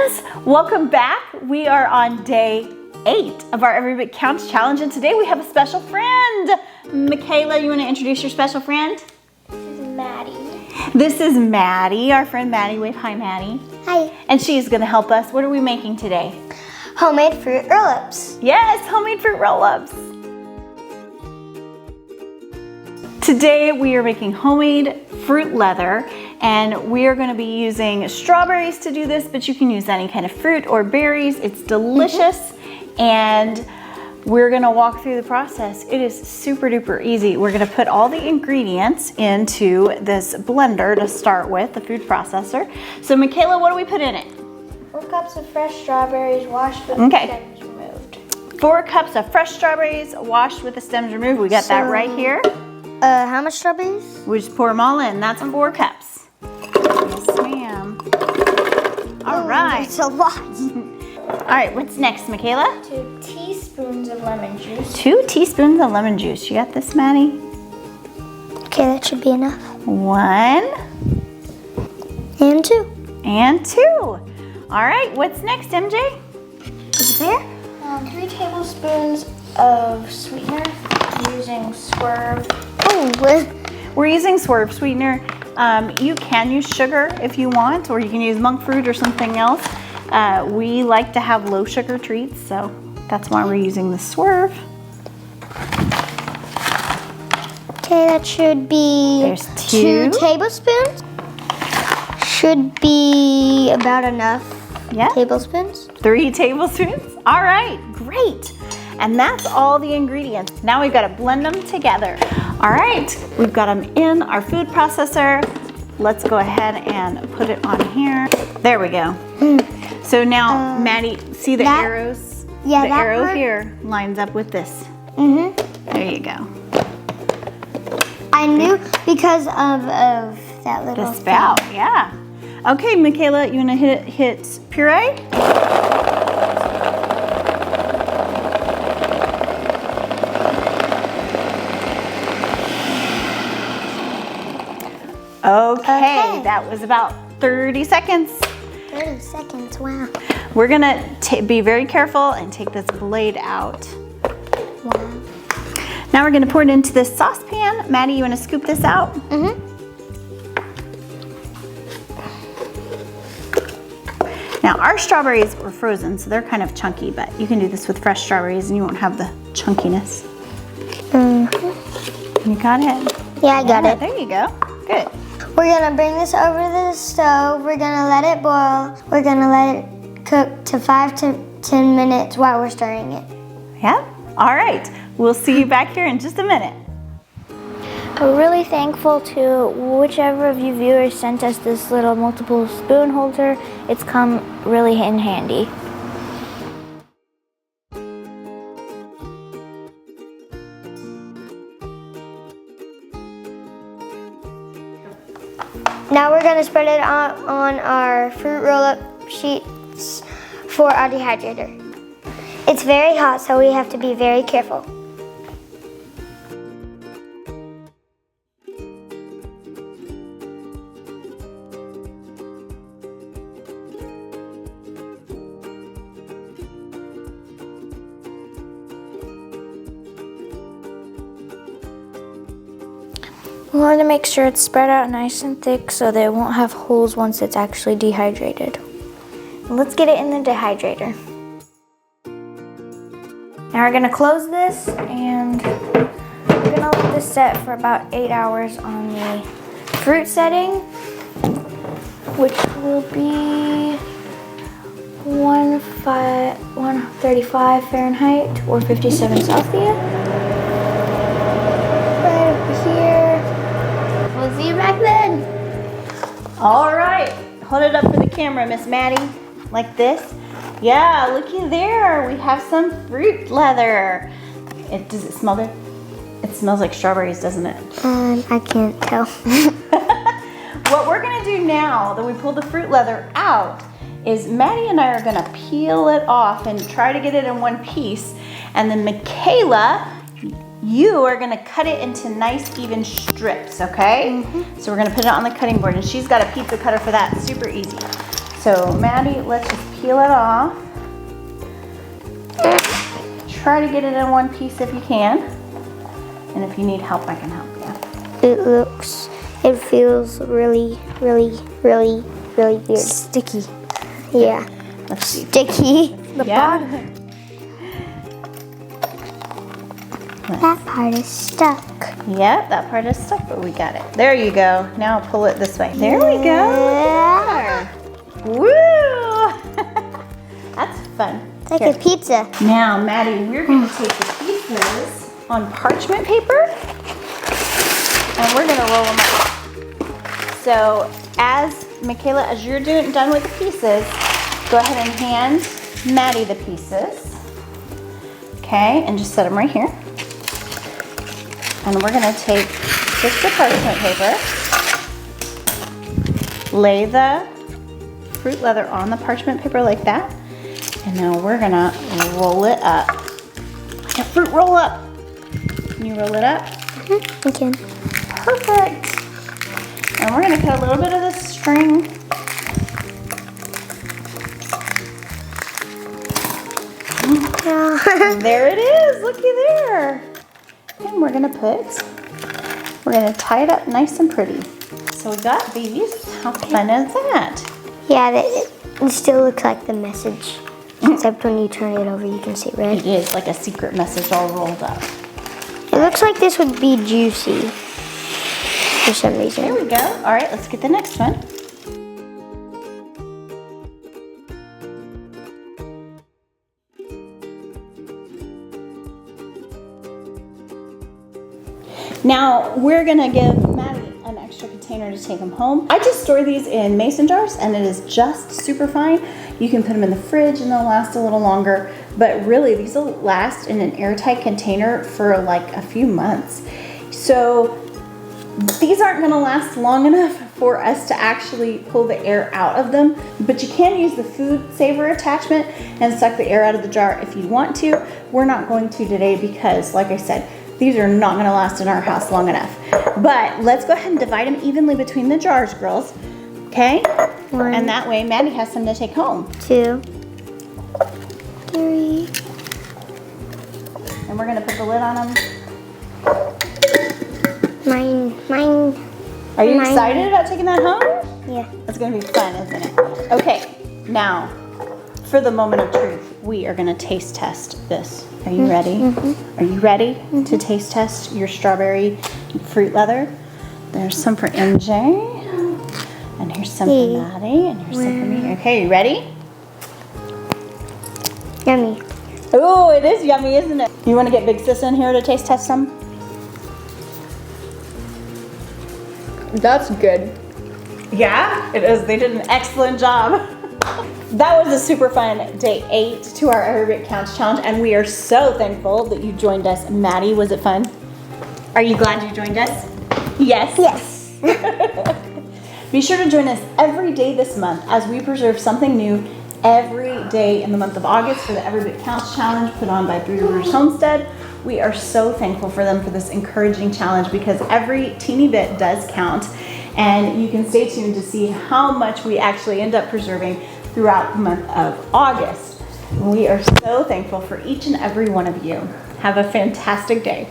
friends, welcome back. We are on day 8 of our Every Bit Counts challenge, and today we have a special friend. Makayla, you want to introduce your special friend? This is Maddie. This is Maddie, our friend Maddie. Wave hi, Maddie. Hi. And she's going to help us. What are we making today? Homemade fruit roll-ups. Yes, homemade fruit roll-ups. Today we are making homemade fruit leather, and we are going to be using strawberries to do this, but you can use any kind of fruit or berries. It's delicious, and we're going to walk through the process. It is super duper easy. We're going to put all the ingredients into this blender to start with, the food processor. So Makayla, what do we put in it? 4 cups of fresh strawberries washed with the stems removed. 4 cups of fresh strawberries washed with the stems removed. We got that right here. How much strawberries? We just pour them all in. That's 4 cups. Yes, ma'am. All right. It's a lot. All right, what's next, Makayla? 2 teaspoons of lemon juice. 2 teaspoons of lemon juice. You got this, Maddie? Okay, that should be enough. 1 And 2. and 2. All right, what's next, MJ? Is it there? 3 tablespoons of sweetener using Swerve. We're using Swerve sweetener. You can use sugar if you want, or you can use monk fruit or something else. We like to have low sugar treats, so that's why we're using the Swerve. Okay, that should be There's 2 tablespoons. Should be about enough. Yeah. Tablespoons. 3 tablespoons. All right, great. And that's all the ingredients. Now we've got to blend them together. All right, we've got them in our food processor. Let's go ahead and put it on here. There we go. So now, Maddie, see the arrows? Yeah, the arrow here lines up with this. There you go. I knew because of that little The spout, yeah. Okay, Makayla, you want to hit puree? Okay, that was about 30 seconds. 30 seconds, wow. We're gonna be very careful and take this blade out. Wow. Now we're gonna pour it into this saucepan. Maddie, you wanna scoop this out? Now our strawberries were frozen, so they're kind of chunky, but you can do this with fresh strawberries and you won't have the chunkiness. You got it? Yeah, I got it. There you go, good. We're gonna bring this over to the stove. We're gonna let it boil. We're gonna let it cook to 5 to 10 minutes while we're stirring it. Yeah, all right. We'll see you back here in just a minute. We're really thankful to whichever of you viewers sent us this little multiple spoon holder. It's come really in handy. Now we're gonna spread it on our fruit roll-up sheets for our dehydrator. It's very hot, so we have to be very careful. We want to make sure it's spread out nice and thick so that it won't have holes once it's actually dehydrated. Let's get it in the dehydrator. Now we're going to close this, and we're going to let this set for about 8 hours on the fruit setting, which will be 135 Fahrenheit or 57 Celsius. Right over here. We'll see you back then. All right, hold it up for the camera, Miss Maddie, like this. Yeah, looky there, we have some fruit leather. Does it smell good? It smells like strawberries, doesn't it? I can't tell. What we're gonna do now that we pull the fruit leather out is Maddie and I are gonna peel it off and try to get it in one piece. And then Makayla, you are gonna cut it into nice even strips, okay? So we're gonna put it on the cutting board, and she's got a pizza cutter for that, super easy. So Maddie, let's just peel it off. Try to get it in one piece if you can. And if you need help, I can help you. It feels really weird. Sticky. Yeah. Let's see. Sticky. The bottom. That part is stuck. Yep, that part is stuck, but we got it. There you go. Now pull it this way. There we go. Woo! That's fun. It's like a pizza. Now, Maddie, we're going to take the pieces on parchment paper and we're going to roll them up. So, as Makayla, as you're done with the pieces, go ahead and hand Maddie the pieces. Okay, and just set them right here. And we're going to take just the parchment paper, lay the fruit leather on the parchment paper like that, and now we're going to roll it up. Like a fruit roll up. Can you roll it up? I can. Perfect. And we're going to cut a little bit of the string. There it is. Looky there. And we're going to tie it up nice and pretty. So we got these. How fun is that? Yeah, it still looks like the message. Except when you turn it over, you can see red. It is like a secret message all rolled up. It looks like this would be juicy for some reason. There we go. All right, let's get the next one. Now we're gonna give Maddie an extra container to take them home. I just store these in mason jars and it is just super fine. You can put them in the fridge and they'll last a little longer, but really these will last in an airtight container for like a few months. So these aren't gonna last long enough for us to actually pull the air out of them, but you can use the food saver attachment and suck the air out of the jar if you want to. We're not going to today because, like I said, these are not gonna last in our house long enough. But let's go ahead and divide them evenly between the jars, girls. Okay? One. And that way Maddie has some to take home. 2, 3. And we're gonna put the lid on them. Mine. Are you Mine. excited about taking that home? Yeah. That's gonna be fun, isn't it? Okay, now, for the moment of truth, we are gonna taste test this. Are you ready? Mm-hmm. Are you ready to taste test your strawberry fruit leather? There's some for MJ, and here's some for Maddie, and here's some for me. Okay, you ready? Yummy. Oh, it is yummy, isn't it? You wanna get Big Sis in here to taste test some? That's good. Yeah, it is. They did an excellent job. That was a super fun day 8 to our Every Bit Counts challenge, and we are so thankful that you joined us. Maddie, was it fun? Are you glad you joined us? Yes. Yes. Be sure to join us every day this month as we preserve something new every day in the month of August for the Every Bit Counts challenge put on by Three Rivers Homestead. We are so thankful for them for this encouraging challenge because every teeny bit does count, and you can stay tuned to see how much we actually end up preserving throughout the month of August. We are so thankful for each and every one of you. Have a fantastic day.